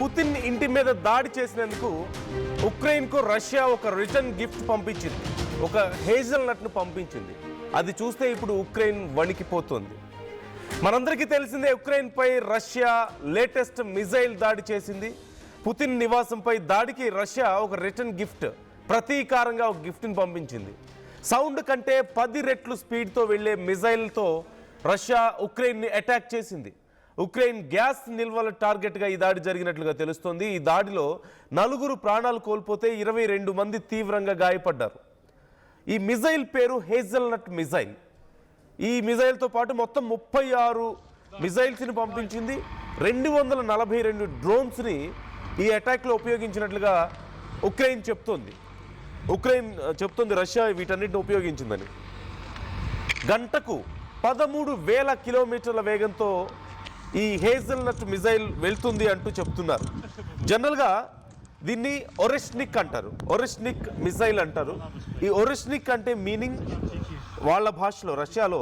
Putin ఇంటి మీద దాడి చేసినందుకు ఉక్రెయిన్కు రష్యా ఒక రిటర్న్ గిఫ్ట్ పంపించింది. ఒక హేజల్నట్ను పంపించింది. అది చూస్తే ఇప్పుడు ఉక్రెయిన్ వణికిపోతుంది. మనందరికీ తెలిసిందే, ఉక్రెయిన్పై రష్యా లేటెస్ట్ మిజైల్ దాడి చేసింది. పుతిన్ నివాసంపై దాడికి రష్యా ఒక రిటర్న్ గిఫ్ట్, ప్రతీకారంగా ఒక గిఫ్ట్ని పంపించింది. సౌండ్ కంటే 10 రెట్లు స్పీడ్తో వెళ్లే మిజైల్తో రష్యా ఉక్రెయిన్ని అటాక్ చేసింది. ఉక్రెయిన్ గ్యాస్ నిల్వల టార్గెట్గా ఈ దాడి జరిగినట్లుగా తెలుస్తోంది. ఈ దాడిలో 4 ప్రాణాలు కోల్పోతే 22 మంది తీవ్రంగా గాయపడ్డారు. ఈ మిజైల్ పేరు హేజల్నట్ మిజైల్. ఈ మిజైల్తో పాటు మొత్తం 36 మిజైల్స్ని పంపించింది. 242 డ్రోన్స్ని ఈ అటాక్లో ఉపయోగించినట్లుగా ఉక్రెయిన్ చెప్తోంది రష్యా వీటన్నిటిని ఉపయోగించిందని. గంటకు 13,000 కిలోమీటర్ల వేగంతో ఈ హేజల్నట్ మిజైల్ వెళ్తుంది అంటూ చెప్తున్నారు. జనరల్గా దీన్ని ఒరెష్నిక్ అంటారు, ఒరెష్నిక్ మిజైల్ అంటారు. ఈ ఒరెష్నిక్ అంటే మీనింగ్ వాళ్ళ భాషలో, రష్యాలో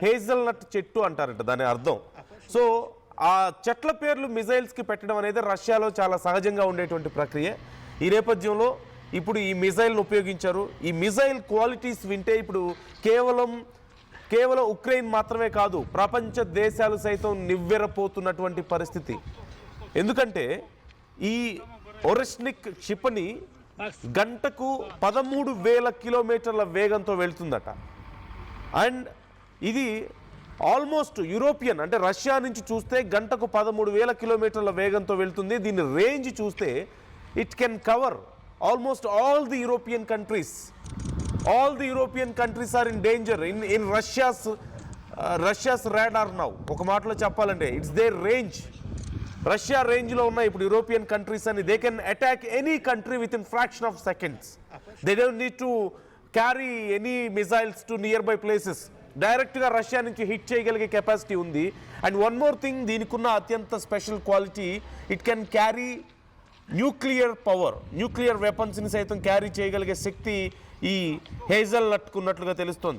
హేజల్నట్ చెట్టు అంటారంట దాని అర్థం. సో ఆ చెట్ల పేర్లు మిజైల్స్కి పెట్టడం అనేది రష్యాలో చాలా సహజంగా ఉండేటువంటి ప్రక్రియ. ఈ నేపథ్యంలో ఇప్పుడు ఈ మిజైల్ను ఉపయోగించారు. ఈ మిజైల్ క్వాలిటీస్ వింటే ఇప్పుడు కేవలం ఉక్రెయిన్ మాత్రమే కాదు, ప్రపంచ దేశాలు సైతం నివ్వెరపోతున్నటువంటి పరిస్థితి. ఎందుకంటే ఈ ఒరెష్నిక్ క్షిపణి గంటకు 13,000 కిలోమీటర్ల వేగంతో వెళ్తుందట. అండ్ ఇది ఆల్మోస్ట్ యూరోపియన్, అంటే రష్యా నుంచి చూస్తే గంటకు 13,000 కిలోమీటర్ల వేగంతో వెళ్తుంది. దీని రేంజ్ చూస్తే it can cover almost all the European countries. All the European countries are in danger in Russia's radar now. ఒక మాటలో చెప్పాలంటే ఇట్స్ దేర్ రేంజ్. రష్యా రేంజ్లో ఉన్న ఇప్పుడు యూరోపియన్ కంట్రీస్ అని they can attack any country with in fraction of seconds. They don't need to carry any missiles to nearby places. డైరెక్ట్గా Russia నుంచి hit చేయగలిగే కెపాసిటీ ఉంది. అండ్ వన్ మోర్ థింగ్, దీనికి ఉన్న అత్యంత special quality, it can carry nuclear power. Nuclear వెపన్స్ని సైతం carry చేయగలిగే శక్తి ఈ హేజల్నట్కు ఉన్నట్లుగా తెలుస్తోంది.